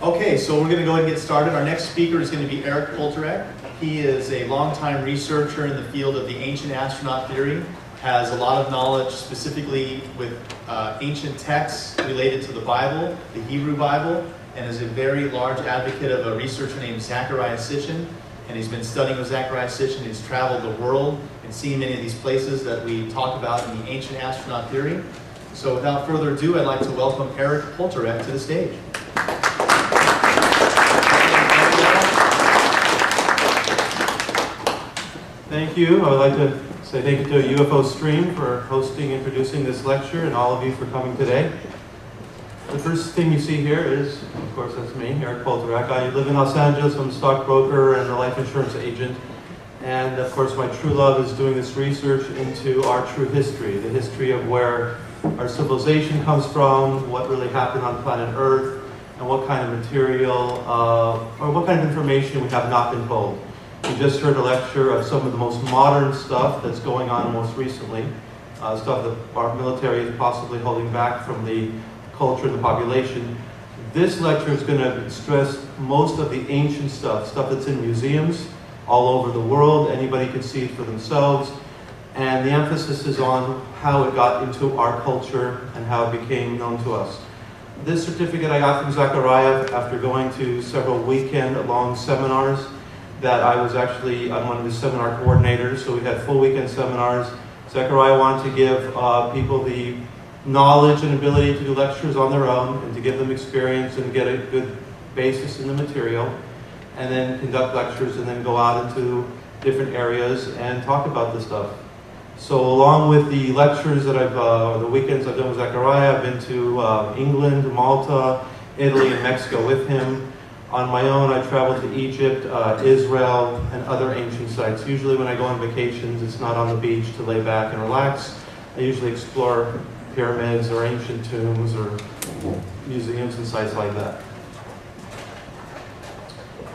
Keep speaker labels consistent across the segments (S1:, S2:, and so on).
S1: Okay, so we're going to go ahead and get started. Our next speaker is going to be Eric Polterek. He is a longtime researcher in the field of the ancient astronaut theory, has a lot of knowledge specifically with ancient texts related to the Bible, the Hebrew Bible, and is a very large advocate of a researcher named Zecharia Sitchin. And he's been studying with Zecharia Sitchin. He's traveled the world and seen many of these places that we talk about in the ancient astronaut theory. So without further ado, I'd like to welcome Eric Polterek to the stage.
S2: Thank you. I would like to say thank you to UFO Stream for hosting, introducing this lecture, and all of you for coming today. The first thing you see here is, of course, that's me, Eric Polterek. I live in Los Angeles. I'm a stockbroker and a life insurance agent. And of course, my true love is doing this research into our true history, the history of where our civilization comes from, what really happened on planet Earth, and what kind of material, or what kind of information we have not been told. We just heard a lecture of some of the most modern stuff that's going on most recently, stuff that our military is possibly holding back from the culture and the population. This lecture is going to stress most of the ancient stuff that's in museums all over the world. Anybody can see it for themselves. And the emphasis is on how it got into our culture and how it became known to us. This certificate I got from Zecharia after going to several weekend-long seminars that I'm one of the seminar coordinators, so we had full weekend seminars. Zecharia wanted to give people the knowledge and ability to do lectures on their own and to give them experience and get a good basis in the material, and then conduct lectures and then go out into different areas and talk about this stuff. So along with the lectures that or the weekends I've done with Zecharia, I've been to England, Malta, Italy, and Mexico with him. On my own, I traveled to Egypt, Israel, and other ancient sites. Usually when I go on vacations, it's not on the beach to lay back and relax. I usually explore pyramids or ancient tombs or museums and sites like that.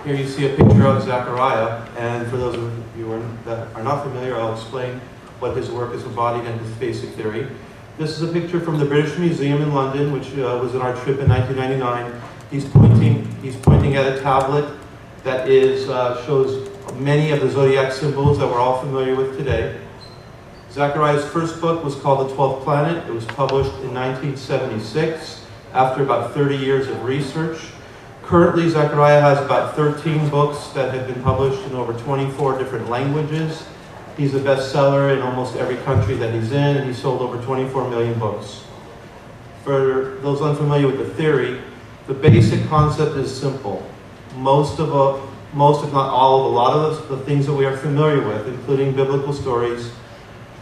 S2: Here you see a picture of Zecharia, and for those of you that are not familiar, I'll explain what his work is embodied in his basic theory. This is a picture from the British Museum in London, which was in our trip in 1999. He's pointing at a tablet that shows many of the zodiac symbols that we're all familiar with today. Zechariah's first book was called The 12th Planet. It was published in 1976 after about 30 years of research. Currently, Zecharia has about 13 books that have been published in over 24 different languages. He's a bestseller in almost every country that he's in, and he sold over 24 million books. For those unfamiliar with the theory, the basic concept is simple. Most, if not all, of a lot of the things that we are familiar with, including biblical stories,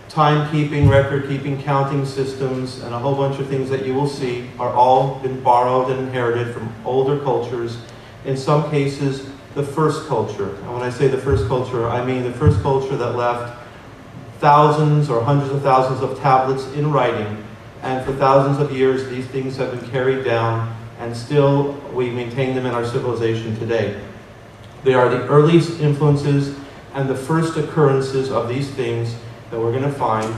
S2: timekeeping, record-keeping, counting systems, and a whole bunch of things that you will see are all been borrowed and inherited from older cultures. In some cases, the first culture. And when I say the first culture, I mean the first culture that left thousands or hundreds of thousands of tablets in writing. And for thousands of years, these things have been carried down, and still we maintain them in our civilization today. They are the earliest influences and the first occurrences of these things that we're going to find,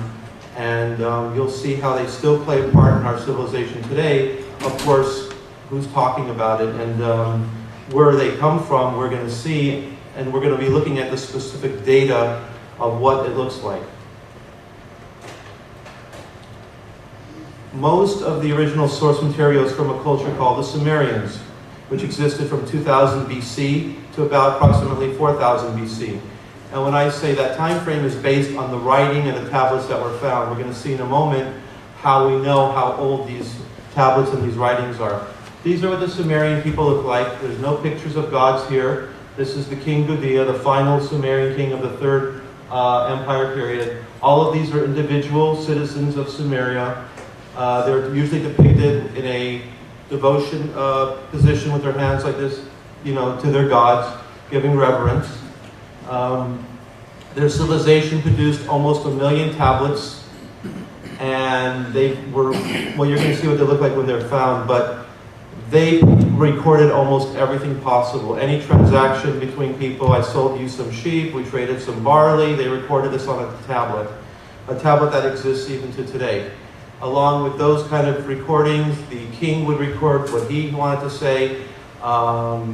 S2: and you'll see how they still play a part in our civilization today. Of course, who's talking about it and where they come from, we're going to see, and we're going to be looking at the specific data of what it looks like. Most of the original source material is from a culture called the Sumerians, which existed from 2000 BC to about approximately 4000 BC. And when I say that time frame is based on the writing and the tablets that were found, we're going to see in a moment how we know how old these tablets and these writings are. These are what the Sumerian people look like. There's no pictures of gods here. This is the King Gudea, the final Sumerian king of the Third Empire period. All of these are individual citizens of Sumeria. They're usually depicted in a devotion position with their hands like this, to their gods, giving reverence. Their civilization produced almost 1 million tablets, and they were, well, you're going to see what they look like when they're found, but they recorded almost everything possible. Any transaction between people, I sold you some sheep, we traded some barley, they recorded this on a tablet that exists even to today. Along with those kind of recordings, the king would record what he wanted to say.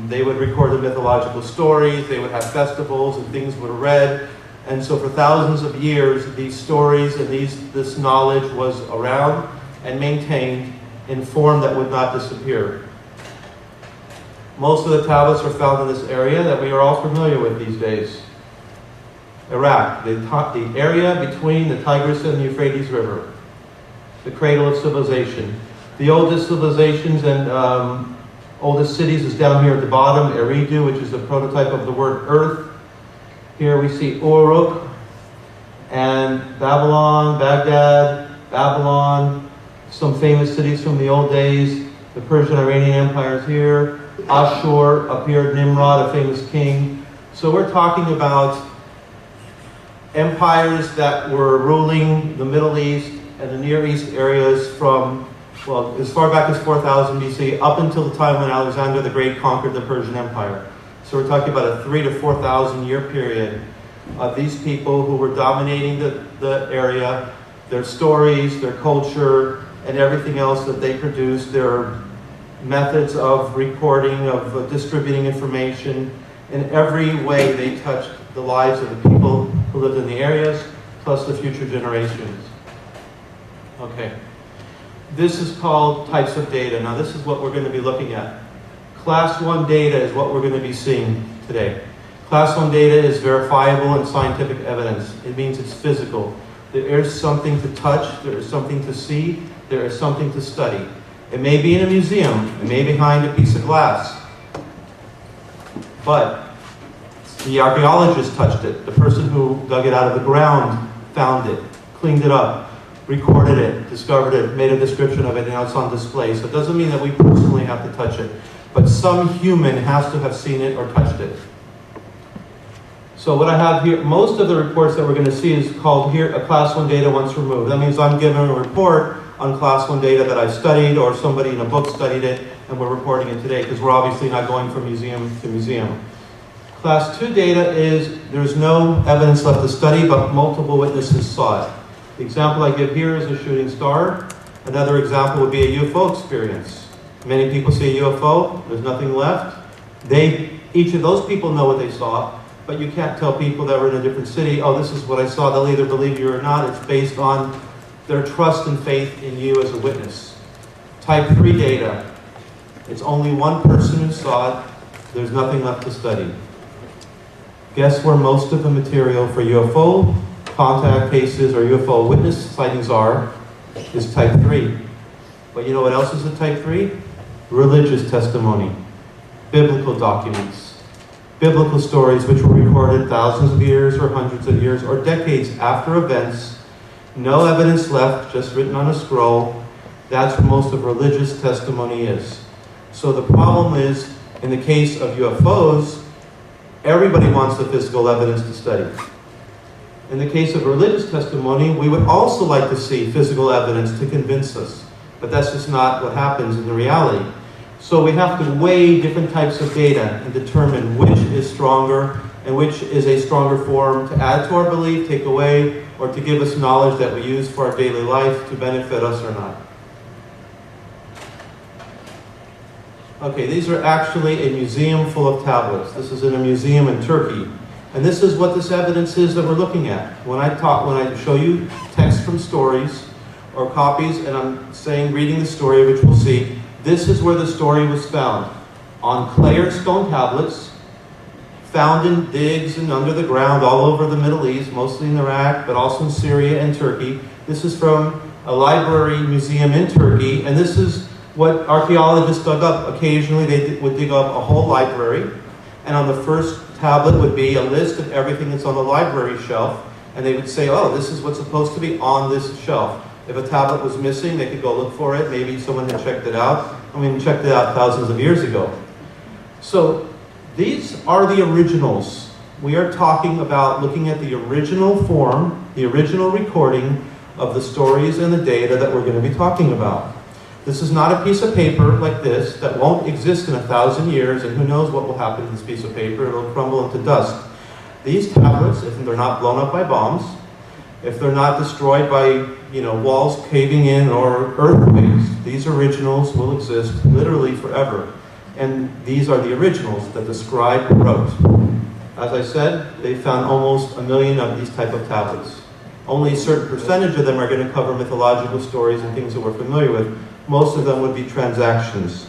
S2: They would record the mythological stories. They would have festivals and things were read. And so for thousands of years, these stories and this knowledge was around and maintained in form that would not disappear. Most of the tablets are found in this area that we are all familiar with these days. Iraq, the area between the Tigris and the Euphrates River, the cradle of civilization. The oldest civilizations and oldest cities is down here at the bottom, Eridu, which is a prototype of the word earth. Here we see Uruk and Babylon, Baghdad, Babylon, some famous cities from the old days. The Persian-Iranian Empire is here. Ashur, up here, Nimrod, a famous king. So we're talking about empires that were ruling the Middle East and the Near East areas from, well, as far back as 4000 BC, up until the time when Alexander the Great conquered the Persian Empire. So we're talking about a 3,000 to 4,000 year period of these people who were dominating the area, their stories, their culture, and everything else that they produced, their methods of recording, of distributing information. In every way, they touched the lives of the people who lived in the areas, plus the future generations. Okay. This is called types of data. Now, this is what we're going to be looking at. Class 1 data is what we're going to be seeing today. Class 1 data is verifiable and scientific evidence. It means it's physical. There is something to touch, there is something to see, there is something to study. It may be in a museum, it may be behind a piece of glass, but the archaeologist touched it. The person who dug it out of the ground found it, cleaned it up, recorded it, discovered it, made a description of it, and now it's on display. So it doesn't mean that we personally have to touch it, but some human has to have seen it or touched it. So what I have here, most of the reports that we're going to see is called here a Class 1 data once removed. That means I'm given a report on Class 1 data that I studied, or somebody in a book studied it, and we're reporting it today, because we're obviously not going from museum to museum. Class 2 data is, there's no evidence left to study, but multiple witnesses saw it. The example I give here is a shooting star. Another example would be a UFO experience. Many people see a UFO, there's nothing left. Each of those people know what they saw, but you can't tell people that were in a different city, oh, this is what I saw. They'll either believe you or not. It's based on their trust and faith in you as a witness. Type 3 data. It's only one person who saw it. There's nothing left to study. Guess where most of the material for UFO contact cases or UFO witness sightings are? Is type 3. But you know what else is a type 3? Religious testimony. Biblical documents. Biblical stories which were recorded thousands of years or hundreds of years or decades after events. No evidence left, just written on a scroll. That's what most of religious testimony is. So the problem is, in the case of UFOs, everybody wants the physical evidence to study. In the case of religious testimony, we would also like to see physical evidence to convince us. But that's just not what happens in the reality. So we have to weigh different types of data and determine which is stronger and which is a stronger form to add to our belief, take away, or to give us knowledge that we use for our daily life to benefit us or not. Okay, these are actually a museum full of tablets. This is in a museum in Turkey. And this is what this evidence is that we're looking at. When I show you text from stories or copies, and I'm saying reading the story, which we'll see, this is where the story was found. On clay or stone tablets, found in digs and under the ground all over the Middle East, mostly in Iraq, but also in Syria and Turkey. This is from a library museum in Turkey, and this is what archaeologists dug up. Occasionally they would dig up a whole library, and on the first tablet would be a list of everything that's on the library shelf, and they would say, oh, this is what's supposed to be on this shelf. If a tablet was missing, they could go look for it. Maybe someone had checked it out. Checked it out thousands of years ago. So these are the originals. We are talking about looking at the original form, the original recording of the stories and the data that we're going to be talking about. This is not a piece of paper like this that won't exist in 1,000 years, and who knows what will happen to this piece of paper. It'll crumble into dust. These tablets, if they're not blown up by bombs, if they're not destroyed by, walls caving in or earthquakes, these originals will exist literally forever. And these are the originals that the scribe wrote. As I said, they found almost 1 million of these type of tablets. Only a certain percentage of them are going to cover mythological stories and things that we're familiar with. Most of them would be transactions.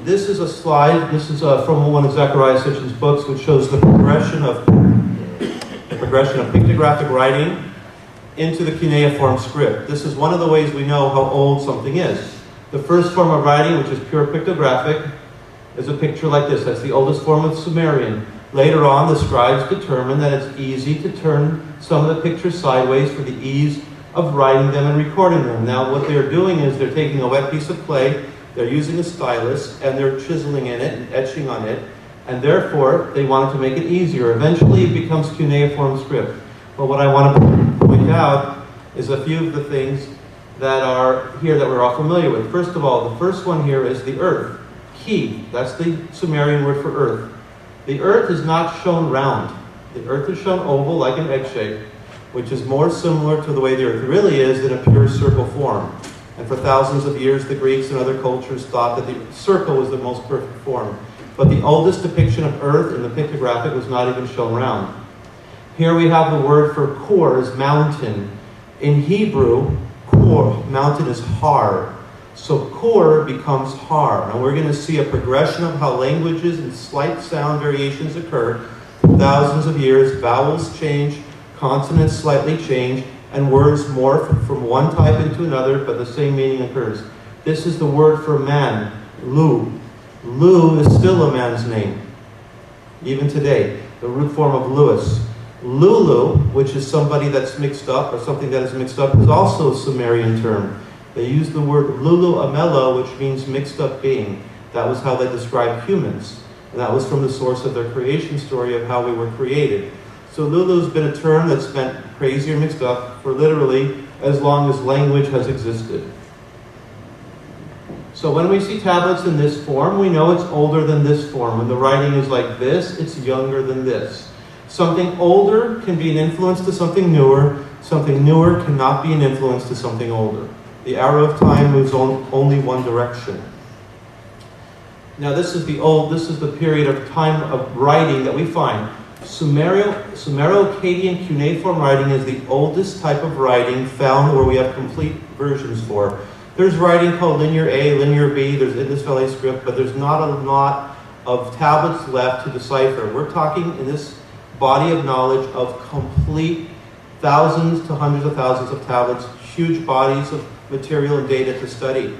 S2: This is a slide. This is from one of Zecharia Sitchin's books, which shows the progression of pictographic writing into the cuneiform script. This is one of the ways we know how old something is. The first form of writing, which is pure pictographic, is a picture like this. That's the oldest form of Sumerian. Later on, the scribes determined that it's easy to turn some of the pictures sideways for the ease of writing them and recording them. Now, what they're doing is they're taking a wet piece of clay, they're using a stylus, and they're chiseling in it and etching on it, and therefore, they wanted to make it easier. Eventually, it becomes cuneiform script. But what I want to point out is a few of the things that are here that we're all familiar with. First of all, the first one here is the earth. Ki, that's the Sumerian word for earth. The earth is not shown round. The earth is shown oval like an egg shape, which is more similar to the way the earth really is in a pure circle form. And for thousands of years, the Greeks and other cultures thought that the circle was the most perfect form. But the oldest depiction of earth in the pictographic was not even shown round. Here we have the word for kor is mountain. In Hebrew, kor, mountain is har. So kor becomes har. And we're going to see a progression of how languages and slight sound variations occur. Thousands of years, vowels change, consonants slightly change, and words morph from one type into another, but the same meaning occurs. This is the word for man, Lu. Lu is still a man's name, even today. The root form of Louis. Lulu, which is somebody that's mixed up, or something that is mixed up, is also a Sumerian term. They use the word Lulu Amelo, which means mixed up being. That was how they described humans. And that was from the source of their creation story of how we were created. So Lulu's been a term that's meant crazy or mixed up for literally as long as language has existed. So when we see tablets in this form, we know it's older than this form. When the writing is like this, it's younger than this. Something older can be an influence to something newer. Something newer cannot be an influence to something older. The arrow of time moves only one direction. Now this is the period of time of writing that we find. Sumero-Akkadian cuneiform writing is the oldest type of writing found where we have complete versions for. There's writing called Linear A, Linear B, there's Indus Valley script, but there's not a lot of tablets left to decipher. We're talking in this body of knowledge of complete thousands to hundreds of thousands of tablets, huge bodies of material and data to study.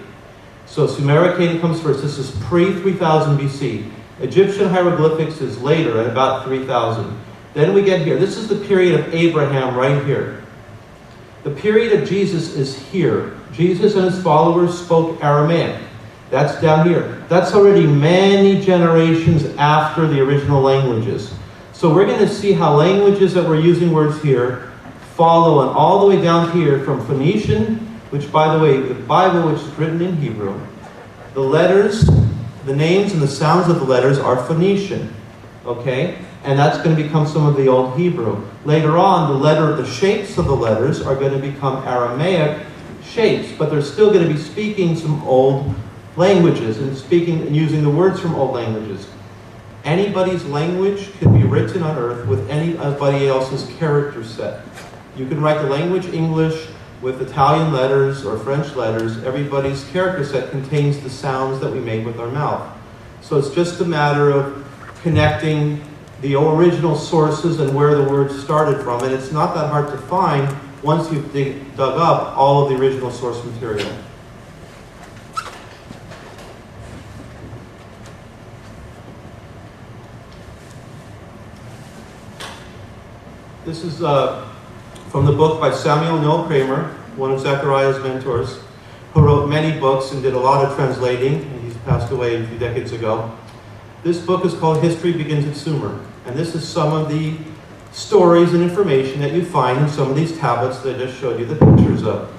S2: So Sumero-Akkadian comes first. This is pre-3000 BC. Egyptian hieroglyphics is later at about 3000. Then we get here. This is the period of Abraham right here. The period of Jesus is here. Jesus and his followers spoke Aramaic. That's down here. That's already many generations after the original languages. So we're going to see how languages that we're using words here follow and all the way down here from Phoenician, which by the way, the Bible, which is written in Hebrew, the letters, the names and the sounds of the letters are Phoenician, okay? And that's going to become some of the Old Hebrew. Later on, the shapes of the letters are going to become Aramaic shapes, but they're still going to be speaking some old languages and speaking and using the words from old languages. Anybody's language can be written on earth with anybody else's character set. You can write the language English with Italian letters or French letters. Everybody's character set contains the sounds that we make with our mouth. So it's just a matter of connecting the original sources and where the words started from, and it's not that hard to find once you've dug up all of the original source material. This is from the book by Samuel Noah Kramer, one of Zechariah's mentors, who wrote many books and did a lot of translating, and he's passed away a few decades ago. This book is called History Begins at Sumer, and this is some of the stories and information that you find in some of these tablets that I just showed you the pictures of.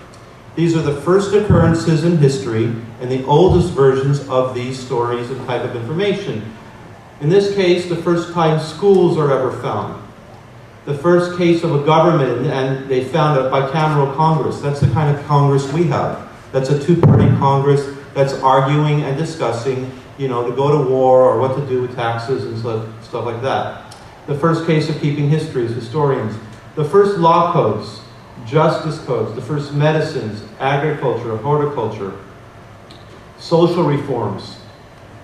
S2: These are the first occurrences in history and the oldest versions of these stories and type of information. In this case, the first time schools are ever found. The first case of a government, and they found a bicameral Congress. That's the kind of Congress we have. That's a two-party Congress that's arguing and discussing, to go to war or what to do with taxes and stuff like that. The first case of keeping histories, historians. The first law codes, justice codes. The first medicines, agriculture, horticulture. Social reforms,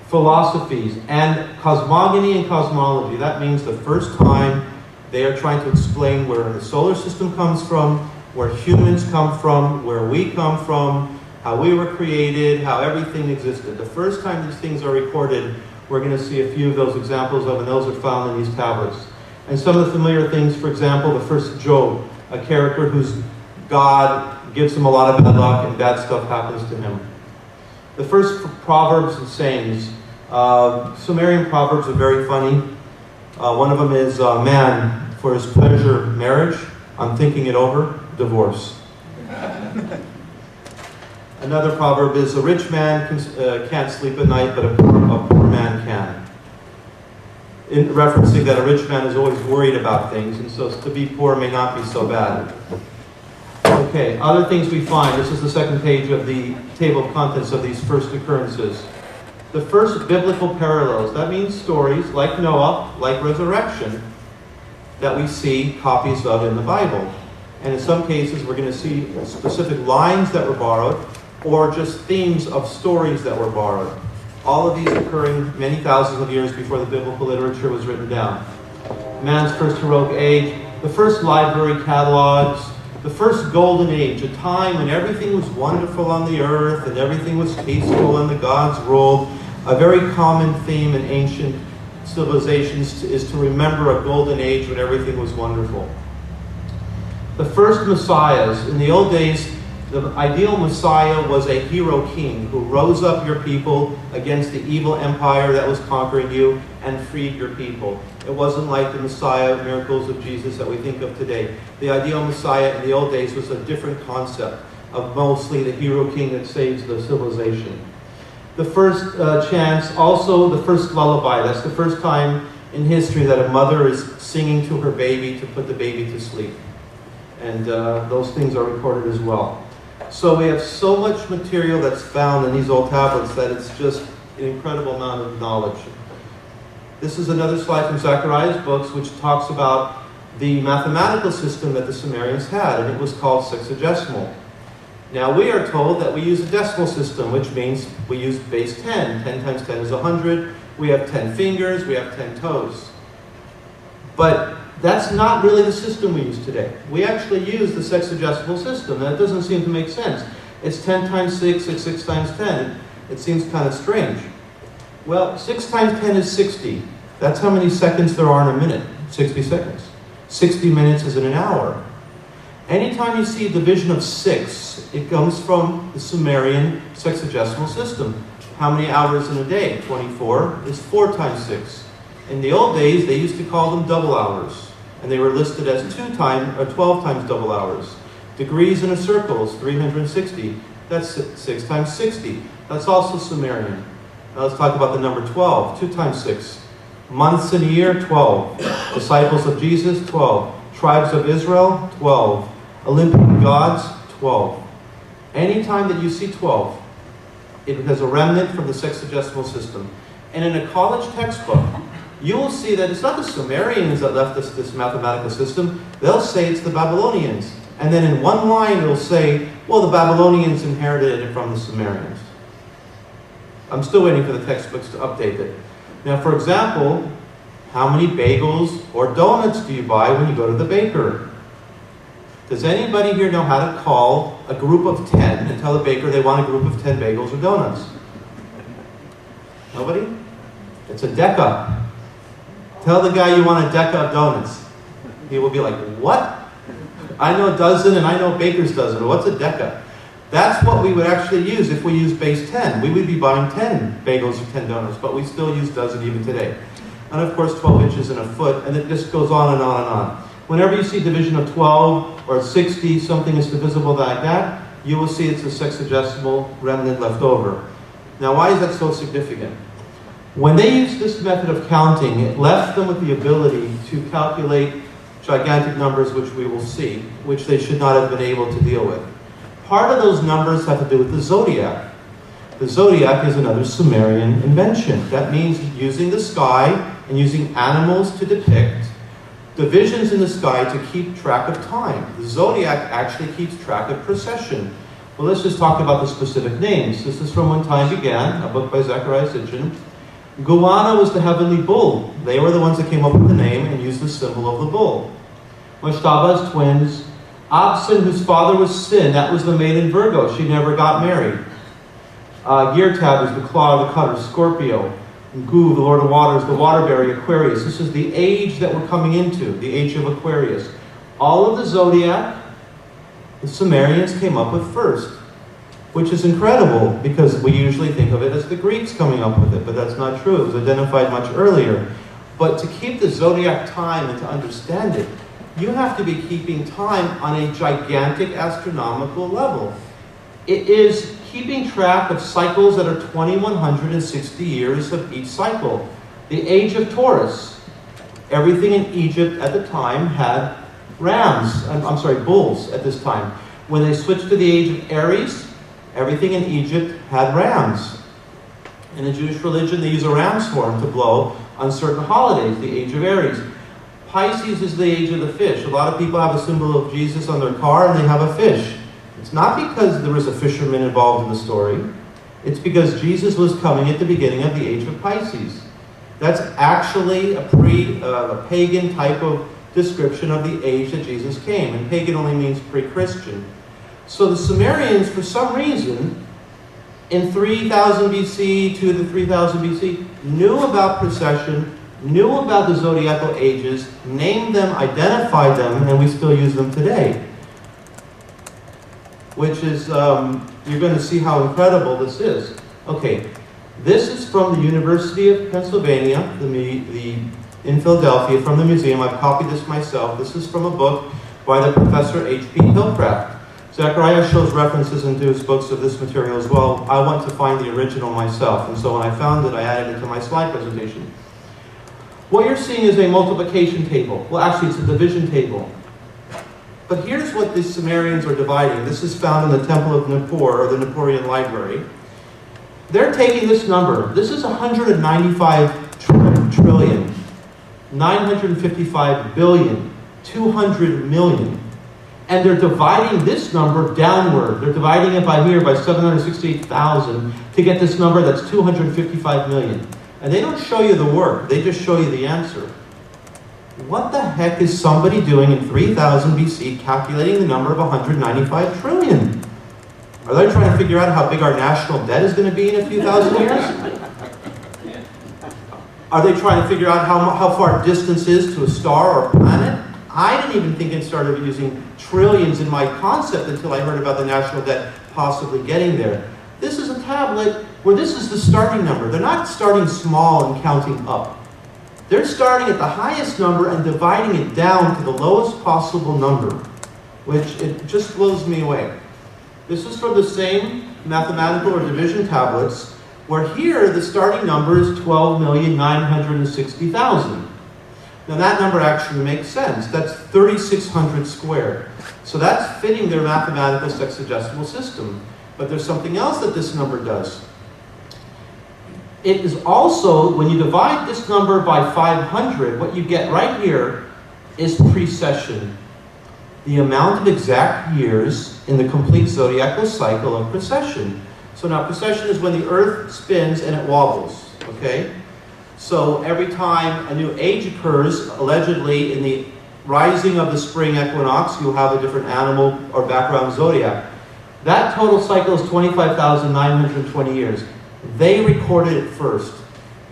S2: philosophies, and cosmogony and cosmology. That means the first time they are trying to explain where the solar system comes from, where humans come from, where we come from, how we were created, how everything existed. The first time these things are recorded, we're going to see a few of those examples of, and those are found in these tablets. And some of the familiar things, for example, the first Job, a character whose God gives him a lot of bad luck and bad stuff happens to him. The first proverbs and sayings. Sumerian proverbs are very funny. One of them is, man, for his pleasure, marriage. I'm thinking it over, divorce. Another proverb is, a rich man can't sleep at night, but a poor man can. In referencing that a rich man is always worried about things, and so to be poor may not be so bad. Okay, other things we find. This is the second page of the table of contents of these first occurrences. The first biblical parallels. That means stories like Noah, like resurrection, that we see copies of in the Bible. And in some cases, we're going to see specific lines that were borrowed, or just themes of stories that were borrowed. All of these occurring many thousands of years before the biblical literature was written down. Man's first heroic age, the first library catalogs, the first golden age, a time when everything was wonderful on the earth and everything was peaceful and the gods ruled. A very common theme in ancient civilizations is to remember a golden age when everything was wonderful. The first messiahs. In the old days, the ideal messiah was a hero king who rose up your people against the evil empire that was conquering you and freed your people. It wasn't like the Messiah miracles of Jesus that we think of today. The ideal Messiah in the old days was a different concept of mostly the hero king that saves the civilization. The first chants, also the first lullaby. That's the first time in history that a mother is singing to her baby to put the baby to sleep. And those things are recorded as well. So we have so much material that's found in these old tablets that it's just an incredible amount of knowledge. This is another slide from Zechariah's books, which talks about the mathematical system that the Sumerians had, and it was called sexagesimal. Now we are told that we use a decimal system, which means we use base 10. 10 times 10 is 100. We have 10 fingers, we have 10 toes. But that's not really the system we use today. We actually use the sexagesimal system, and it doesn't seem to make sense. It's 10 times 6, it's 6 times 10. It seems kind of strange. Well, 6 times 10 is 60. That's how many seconds there are in a minute, 60 seconds. 60 minutes is in an hour. Anytime you see a division of 6, it comes from the Sumerian sexagesimal system. How many hours in a day? 24 is 4 times 6. In the old days, they used to call them double hours, and they were listed as 12 times double hours. Degrees in a circle is 360. That's 6 times 60. That's also Sumerian. Now let's talk about the number 12. 2 times 6. Months in a year, 12. Disciples of Jesus, 12. Tribes of Israel, 12. Olympian gods, 12. Anytime that you see 12, it has a remnant from the sexagesimal system. And in a college textbook, you will see that it's not the Sumerians that left us this mathematical system. They'll say it's the Babylonians. And then in one line it'll say, well, the Babylonians inherited it from the Sumerians. I'm still waiting for the textbooks to update it. Now, for example, how many bagels or donuts do you buy when you go to the baker? Does anybody here know how to call a group of 10 and tell the baker they want a group of 10 bagels or donuts? Nobody? It's a deca. Tell the guy you want a deca of donuts. He will be like, what? I know a dozen and I know a baker's dozen. What's a deca? That's what we would actually use if we use base 10. We would be buying 10 bagels or 10 donuts, but we still use dozen even today. And of course, 12 inches in a foot, and it just goes on and on and on. Whenever you see division of 12 or 60, something is divisible like that, you will see it's a sexagesimal remnant left over. Now, why is that so significant? When they used this method of counting, it left them with the ability to calculate gigantic numbers, which we will see, which they should not have been able to deal with. Part of those numbers have to do with the zodiac. The zodiac is another Sumerian invention. That means using the sky and using animals to depict divisions in the sky to keep track of time. The zodiac actually keeps track of precession. Well, let's just talk about the specific names. This is from When Time Began, a book by Zecharia Sitchin. Goanna was the heavenly bull. They were the ones that came up with the name and used the symbol of the bull. Mashtaba's twins. Absin, whose father was Sin, that was the maiden Virgo. She never got married. Girtab is the claw of the cutter, Scorpio. Gu, the Lord of Waters, the water bearer, Aquarius. This is the age that we're coming into, the age of Aquarius. All of the zodiac, the Sumerians came up with first, which is incredible because we usually think of it as the Greeks coming up with it, but that's not true. It was identified much earlier. But to keep the zodiac time and to understand it, you have to be keeping time on a gigantic astronomical level. It is keeping track of cycles that are 2160 years of each cycle. The age of Taurus. Everything in Egypt at the time had bulls at this time. When they switched to the age of Aries, everything in Egypt had rams. In the Jewish religion, they use a ram's horn to blow on certain holidays, the age of Aries. Pisces is the age of the fish. A lot of people have a symbol of Jesus on their car and they have a fish. It's not because there was a fisherman involved in the story. It's because Jesus was coming at the beginning of the age of Pisces. That's actually a pagan type of description of the age that Jesus came. And pagan only means pre-Christian. So the Sumerians, for some reason, in 3000 BC to the 3000 BC, knew about precession, knew about the zodiacal ages, named them, identified them, and we still use them today. Which is, you're going to see how incredible this is. Okay, this is from the University of Pennsylvania, in Philadelphia, from the museum. I've copied this myself. This is from a book by the Professor H.P. Hillcraft. Zecharia shows references into his books of this material as well. I want to find the original myself, and so when I found it, I added it to my slide presentation. What you're seeing is a multiplication table. Well, actually, it's a division table. But here's what the Sumerians are dividing. This is found in the Temple of Nippur, or the Nippurian Library. They're taking this number. This is 195 trillion, 955 billion, 200 million. And they're dividing this number downward. They're dividing it by 768,000 to get this number that's 255 million. And they don't show you the work. They just show you the answer. What the heck is somebody doing in 3000 BC calculating the number of 195 trillion? Are they trying to figure out how big our national debt is going to be in a few thousand years? Are they trying to figure out how far distance is to a star or a planet? I didn't even think it started using trillions in my concept until I heard about the national debt possibly getting there. This is a tablet where this is the starting number. They're not starting small and counting up. They're starting at the highest number and dividing it down to the lowest possible number, which it just blows me away. This is from the same mathematical or division tablets, where here the starting number is 12,960,000. Now that number actually makes sense. That's 3,600 squared. So that's fitting their mathematical sexagesimal system. But there's something else that this number does. It is also, when you divide this number by 500, what you get right here is precession. The amount of exact years in the complete zodiacal cycle of precession. So now precession is when the Earth spins and it wobbles, okay? So every time a new age occurs, allegedly in the rising of the spring equinox, you'll have a different animal or background zodiac. That total cycle is 25,920 years. They recorded it first.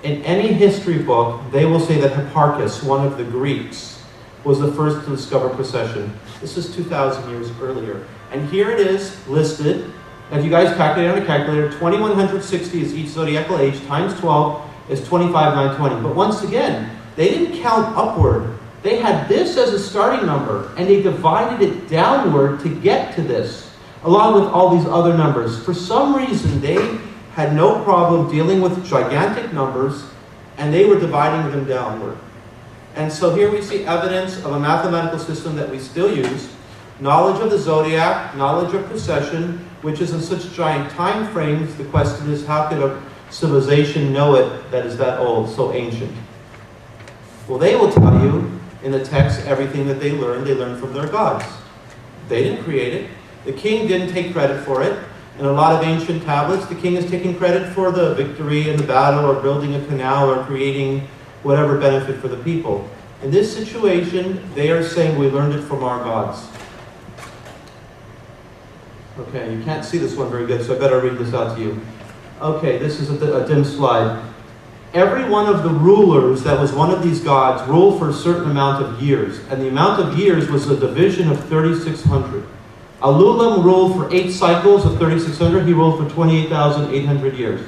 S2: In any history book, they will say that Hipparchus, one of the Greeks, was the first to discover precession. This is 2,000 years earlier. And here it is listed. If you guys calculate on a calculator, 2160 is each zodiacal age, times 12 is 25,920. But once again, they didn't count upward. They had this as a starting number, and they divided it downward to get to this, along with all these other numbers. For some reason, they had no problem dealing with gigantic numbers, and they were dividing them downward. And so here we see evidence of a mathematical system that we still use, knowledge of the zodiac, knowledge of precession, which is in such giant time frames. The question is, how could a civilization know it that is that old, so ancient? Well, they will tell you in the text everything that they learned from their gods. They didn't create it. The king didn't take credit for it. In a lot of ancient tablets, the king is taking credit for the victory in the battle, or building a canal, or creating whatever benefit for the people. In this situation, they are saying we learned it from our gods. Okay, you can't see this one very good, so I better read this out to you. Okay, this is a dim slide. Every one of the rulers that was one of these gods ruled for a certain amount of years, and the amount of years was a division of 3,600. Alulim ruled for 8 cycles of 3,600. He ruled for 28,800 years.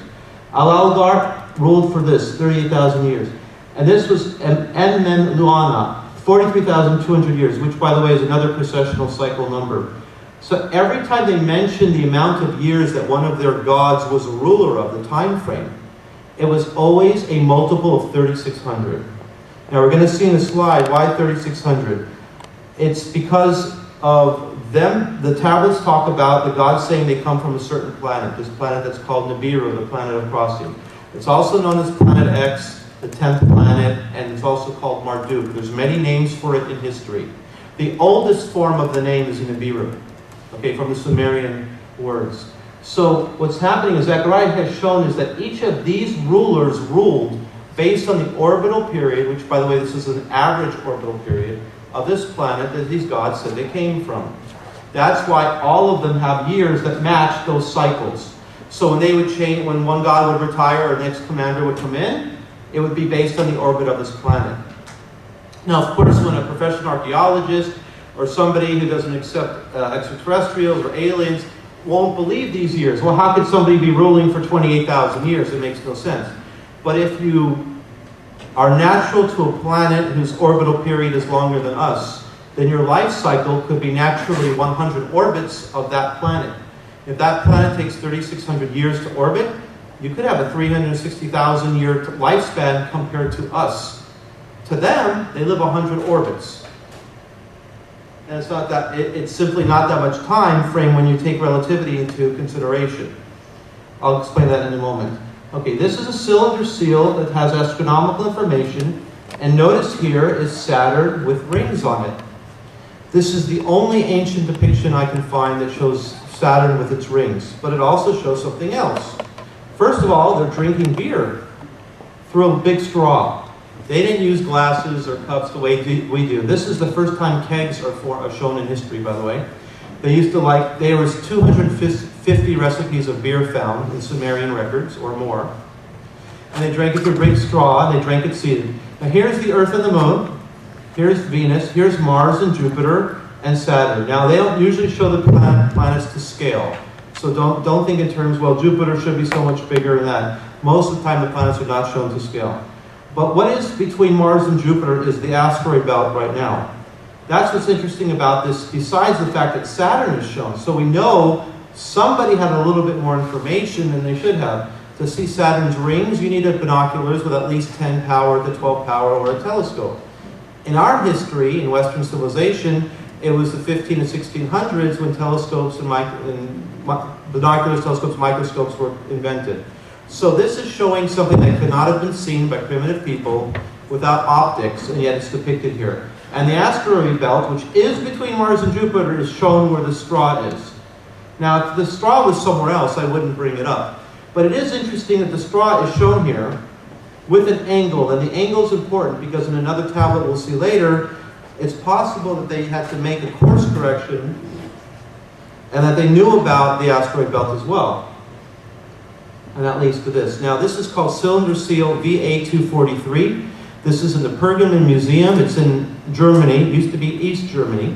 S2: Al-Algar ruled for this, 38,000 years. And this was Enmenluana, 43,200 years, which, by the way, is another precessional cycle number. So every time they mentioned the amount of years that one of their gods was a ruler of, the time frame, it was always a multiple of 3,600. Now we're going to see in the slide why 3,600. It's because of them. The tablets talk about the gods saying they come from a certain planet, this planet that's called Nibiru, the planet of crossing. It's also known as Planet X, the 10th planet, and it's also called Marduk. There's many names for it in history. The oldest form of the name is Nibiru, okay, from the Sumerian words. So what's happening, as Zechariah has shown, is that each of these rulers ruled based on the orbital period, which, by the way, this is an average orbital period, of this planet that these gods said they came from. That's why all of them have years that match those cycles. So when they would change, when one god would retire or the next commander would come in, it would be based on the orbit of this planet. Now, of course, when a professional archaeologist or somebody who doesn't accept extraterrestrials or aliens won't believe these years, well, how could somebody be ruling for 28,000 years? It makes no sense. But if you are natural to a planet whose orbital period is longer than us, then your life cycle could be naturally 100 orbits of that planet. If that planet takes 3,600 years to orbit, you could have a 360,000 year lifespan compared to us. To them, they live 100 orbits. And it's not that, it's simply not that much time frame when you take relativity into consideration. I'll explain that in a moment. Okay, this is a cylinder seal that has astronomical information, and notice here is Saturn with rings on it. This is the only ancient depiction I can find that shows Saturn with its rings, but it also shows something else. First of all, they're drinking beer through a big straw. They didn't use glasses or cups the way we do. This is the first time kegs are shown in history, by the way. There was 250 recipes of beer found in Sumerian records or more. And they drank it through a big straw, and they drank it seated. Now here's the Earth and the Moon. Here's Venus. Here's Mars and Jupiter and Saturn. Now they don't usually show the planets to scale. So don't think in terms, well, Jupiter should be so much bigger than that. Most of the time the planets are not shown to scale. But what is between Mars and Jupiter is the asteroid belt right now. That's what's interesting about this, besides the fact that Saturn is shown. So we know somebody had a little bit more information than they should have. To see Saturn's rings, you needed binoculars with at least 10 power to 12 power or a telescope. In our history, in Western civilization, it was the 15 and 1600s when telescopes and binoculars, telescopes, microscopes were invented. So this is showing something that could not have been seen by primitive people without optics, and yet it's depicted here. And the asteroid belt, which is between Mars and Jupiter, is shown where the straw is. Now, if the straw was somewhere else, I wouldn't bring it up. But it is interesting that the straw is shown here with an angle, and the angle is important because in another tablet we'll see later, it's possible that they had to make a course correction and that they knew about the asteroid belt as well. And that leads to this. Now, this is called Cylinder Seal VA243. This is in the Pergamon Museum. It's in Germany. It used to be East Germany.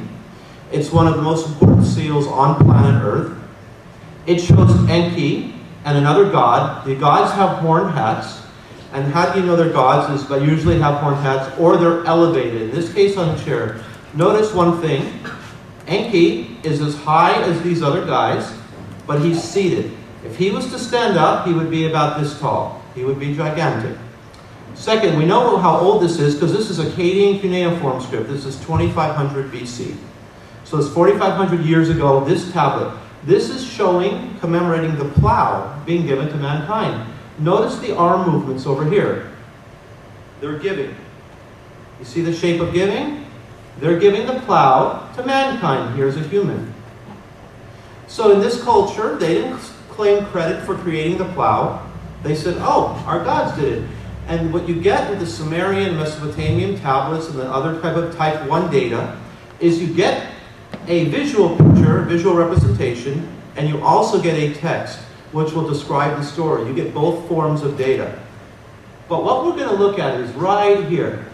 S2: It's one of the most important seals on planet Earth. It shows Enki and another god. The gods have horned hats. And how do you know they're gods? Is they usually have horned hats or they're elevated. In this case, on a chair. Notice one thing. Enki is as high as these other guys, but he's seated. If he was to stand up, he would be about this tall. He would be gigantic. Second, we know how old this is because this is Akkadian cuneiform script. This is 2500 BC. So it's 4,500 years ago, this tablet. This is showing, commemorating the plow being given to mankind. Notice the arm movements over here. They're giving. You see the shape of giving? They're giving the plow to mankind. Here's a human. So in this culture, they didn't claim credit for creating the plow. They said, oh, our gods did it. And what you get with the Sumerian, Mesopotamian tablets and the other type of type 1 data is you get a visual picture, visual representation, and you also get a text which will describe the story. You get both forms of data. But what we're going to look at is right here.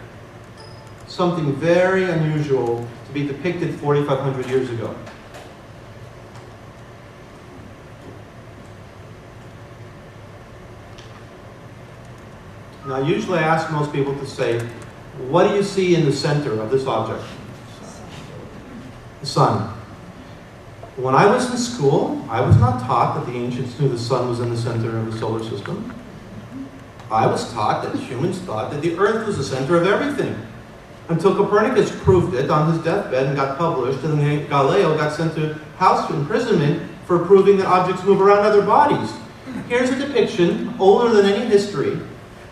S2: Something very unusual to be depicted 4,500 years ago. Now, usually I ask most people to say, what do you see in the center of this object? The sun. When I was in school, I was not taught that the ancients knew the sun was in the center of the solar system. I was taught that humans thought that the earth was the center of everything. Until Copernicus proved it on his deathbed and got published, and then Galileo got sent to house imprisonment for proving that objects move around other bodies. Here's a depiction, older than any history,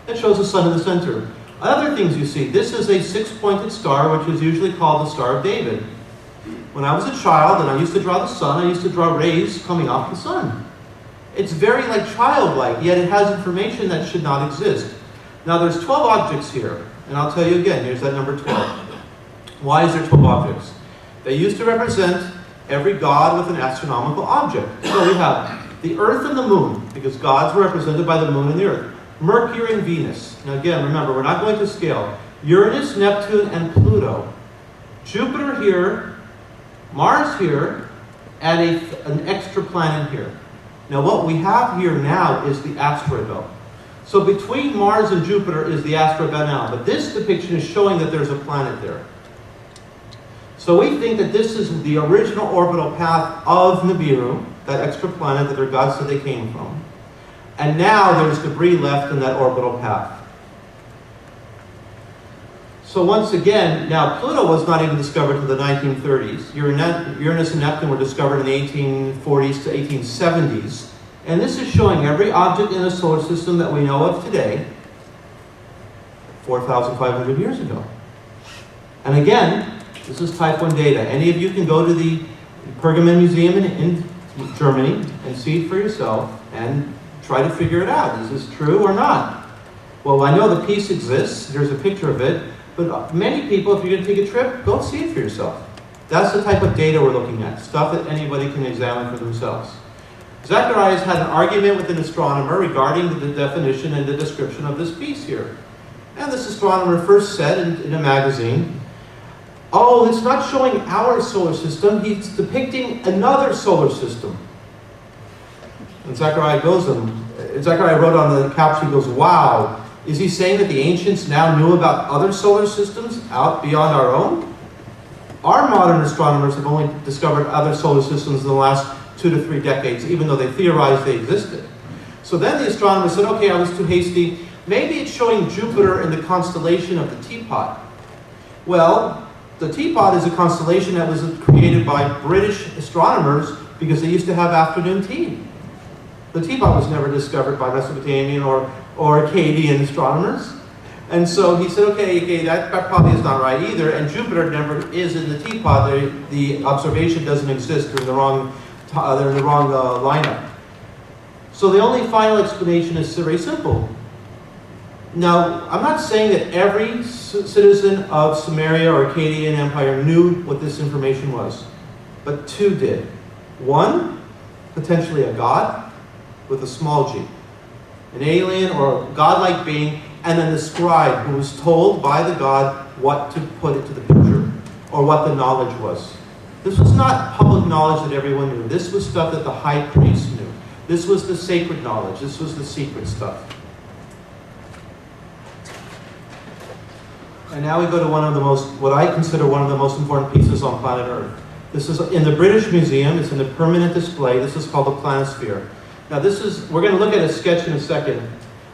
S2: that shows the sun in the center. Other things you see, this is a 6-pointed star, which is usually called the Star of David. When I was a child and I used to draw the sun, I used to draw rays coming off the sun. It's very childlike, yet it has information that should not exist. Now there's 12 objects here, and I'll tell you again, here's that number 12. Why is there 12 objects? They used to represent every god with an astronomical object. So we have the Earth and the Moon, because gods were represented by the Moon and the Earth. Mercury and Venus. Now again, remember, we're not going to scale. Uranus, Neptune, and Pluto. Jupiter here, Mars here, and an extra planet here. Now what we have here now is the asteroid belt. So between Mars and Jupiter is the asteroid belt now, but this depiction is showing that there's a planet there. So we think that this is the original orbital path of Nibiru, that extra planet that their gods said they came from. And now there's debris left in that orbital path. So once again, now Pluto was not even discovered until the 1930s. Uranus and Neptune were discovered in the 1840s to 1870s. And this is showing every object in the solar system that we know of today, 4,500 years ago. And again, this is type 1 data. Any of you can go to the Pergamon Museum in Germany and see it for yourself and try to figure it out. Is this true or not? Well, I know the piece exists. There's a picture of it. But many people, if you're going to take a trip, go see it for yourself. That's the type of data we're looking at, stuff that anybody can examine for themselves. Zacharias had an argument with an astronomer regarding the definition and the description of this piece here. And this astronomer first said in a magazine, oh, it's not showing our solar system, he's depicting another solar system. And Zachariah wrote on the caption, he goes, wow, is he saying that the ancients now knew about other solar systems out beyond our own? Our modern astronomers have only discovered other solar systems in the last 2 to 3 decades, even though they theorized they existed. So then the astronomer said, okay, I was too hasty. Maybe it's showing Jupiter in the constellation of the Teapot. Well, the Teapot is a constellation that was created by British astronomers because they used to have afternoon tea. The Teapot was never discovered by Mesopotamian or Akkadian astronomers. And so he said, okay, that probably is not right either. And Jupiter never is in the Teapot. The observation doesn't exist. They're in the wrong lineup. So the only final explanation is very simple. Now, I'm not saying that every citizen of Sumeria or Akkadian Empire knew what this information was, but 2 did. 1, potentially a god with a small g, an alien or a godlike being, and then the scribe who was told by the god what to put into the picture or what the knowledge was. This was not public knowledge that everyone knew. This was stuff that the high priest knew. This was the sacred knowledge. This was the secret stuff. And now we go to what I consider one of the most important pieces on planet Earth. This is in the British Museum. It's in a permanent display. This is called the planisphere. Now we're going to look at a sketch in a second.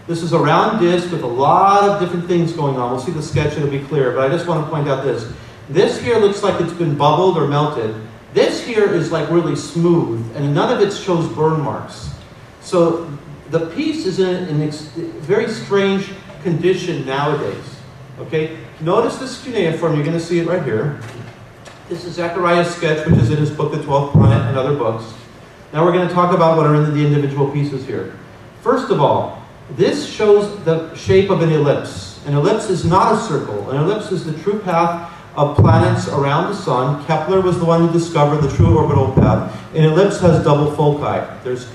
S2: This is a round disc with a lot of different things going on. We'll see the sketch, it'll be clear, but I just want to point out this. This here looks like it's been bubbled or melted. This here is like really smooth, and none of it shows burn marks. So the piece is in a very strange condition nowadays. Okay? Notice this cuneiform, you're going to see it right here. This is Zechariah's sketch, which is in his book, The 12th Planet, and other books. Now we're going to talk about what are in the individual pieces here. First of all, this shows the shape of an ellipse. An ellipse is not a circle. An ellipse is the true path of planets around the sun. Kepler was the one who discovered the true orbital path. An ellipse has double foci. There's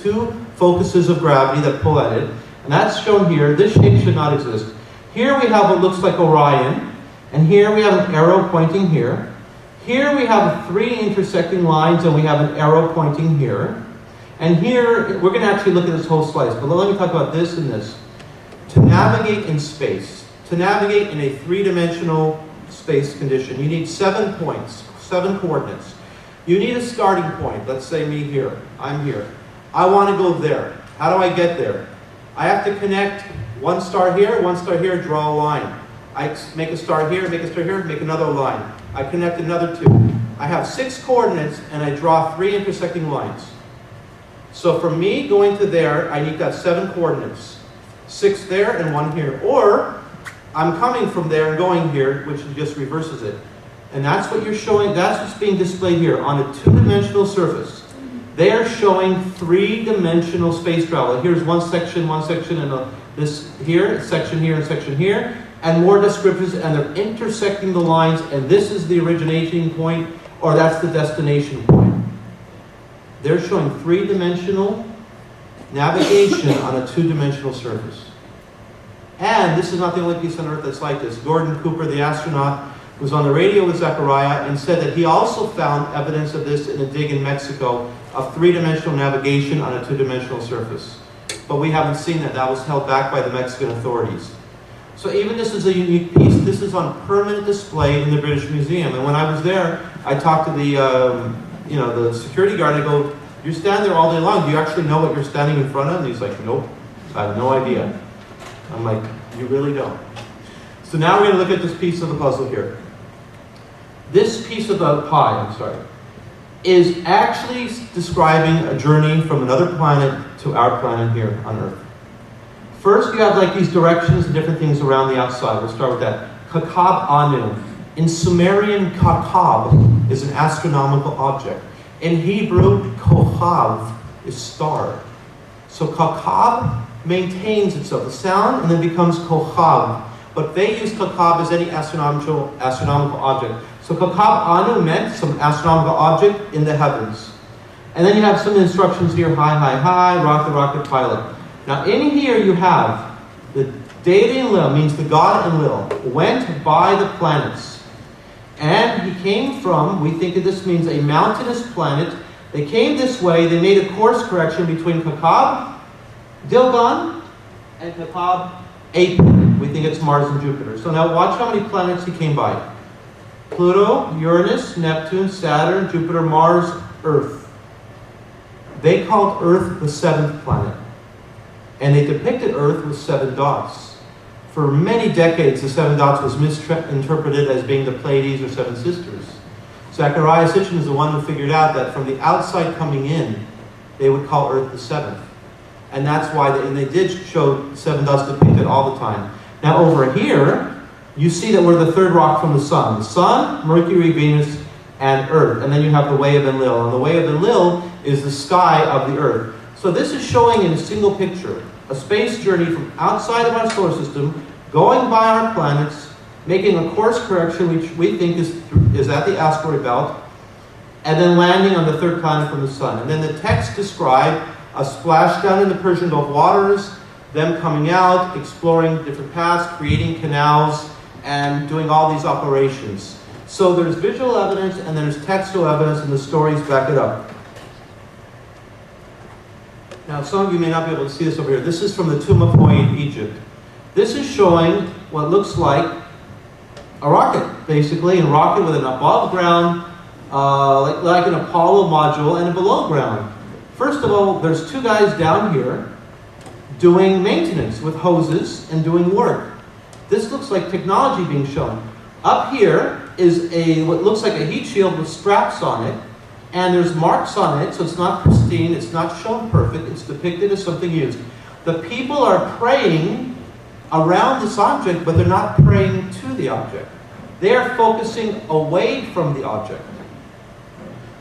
S2: two focuses of gravity that pull at it, and that's shown here. This shape should not exist. Here we have what looks like Orion, and here we have an arrow pointing here. Here we have 3 intersecting lines, and we have an arrow pointing here. And here, we're going to actually look at this whole slice, but let me talk about this and this. To navigate in space, to navigate in a 3-dimensional space condition, you need 7 points, 7 coordinates. You need a starting point. Let's say me here. I'm here. I want to go there. How do I get there? I have to connect 1 star here, 1 star here, draw a line. I make a star here, make a star here, make another line. I connect another 2. I have 6 coordinates, and I draw 3 intersecting lines. So for me going to there, I need to have 7 coordinates. 6 there and 1 here. Or I'm coming from there and going here, which just reverses it. And that's what you're showing, that's what's being displayed here on a 2-dimensional surface. They are showing 3-dimensional space travel. Here's one section, and this here, section here, and more descriptions, and they're intersecting the lines, and this is the originating point, or that's the destination point. They're showing 3-dimensional navigation on a 2-dimensional surface. And this is not the only piece on Earth that's like this. Gordon Cooper, the astronaut, was on the radio with Zechariah and said that he also found evidence of this in a dig in Mexico of 3-dimensional navigation on a 2-dimensional surface. But we haven't seen that. That was held back by the Mexican authorities. So even this is a unique piece. This is on permanent display in the British Museum. And when I was there, I talked to the security guard. I go, you stand there all day long. Do you actually know what you're standing in front of? And he's like, nope, I have no idea. I'm like, you really don't. So now we're going to look at this piece of the puzzle here. This piece of the pie, is actually describing a journey from another planet to our planet here on Earth. First, you have like these directions and different things around the outside. We'll start with that. Kakab Anu. In Sumerian, Kakab is an astronomical object. In Hebrew, Kohav is star. So Kakab maintains itself, the sound, and then becomes Kohav. But they use Kakab as any astronomical object. So Kakab Anu meant some astronomical object in the heavens. And then you have some instructions here, hi, rock the rocket pilot. Now in here you have the deity Enlil, means the god Enlil, went by the planets. And he came from, we think that this means a mountainous planet. They came this way, they made a course correction between Kakab, Dilgon, and Kakab Apin. We think it's Mars and Jupiter. So now watch how many planets he came by. Pluto, Uranus, Neptune, Saturn, Jupiter, Mars, Earth. They called Earth the 7th planet. And they depicted Earth with 7 dots. For many decades, the 7 dots was misinterpreted as being the Pleiades or 7 sisters. Zechariah Sitchin is the one who figured out that from the outside coming in, they would call Earth the 7th. And that's why, they did show 7 dots depicted all the time. Now over here, you see that we're the 3rd rock from the sun. The sun, Mercury, Venus, and Earth. And then you have the Way of Enlil. And the Way of Enlil is the sky of the Earth. So this is showing in a single picture a space journey from outside of our solar system, going by our planets, making a course correction which we think is at the asteroid belt, and then landing on the 3rd planet from the sun. And then the text described a splashdown in the Persian Gulf waters, them coming out, exploring different paths, creating canals, and doing all these operations. So there's visual evidence and there's textual evidence, and the stories back it up. Now, some of you may not be able to see this over here. This is from the Tomb of Hoi in Egypt. This is showing what looks like a rocket, basically, a rocket with an above ground, like an Apollo module, and a below ground. First of all, there's two guys down here doing maintenance with hoses and doing work. This looks like technology being shown. Up here is what looks like a heat shield with straps on it, and there's marks on it, so it's not pristine, it's not shown perfect, it's depicted as something used. The people are praying around this object, but they're not praying to the object. They are focusing away from the object.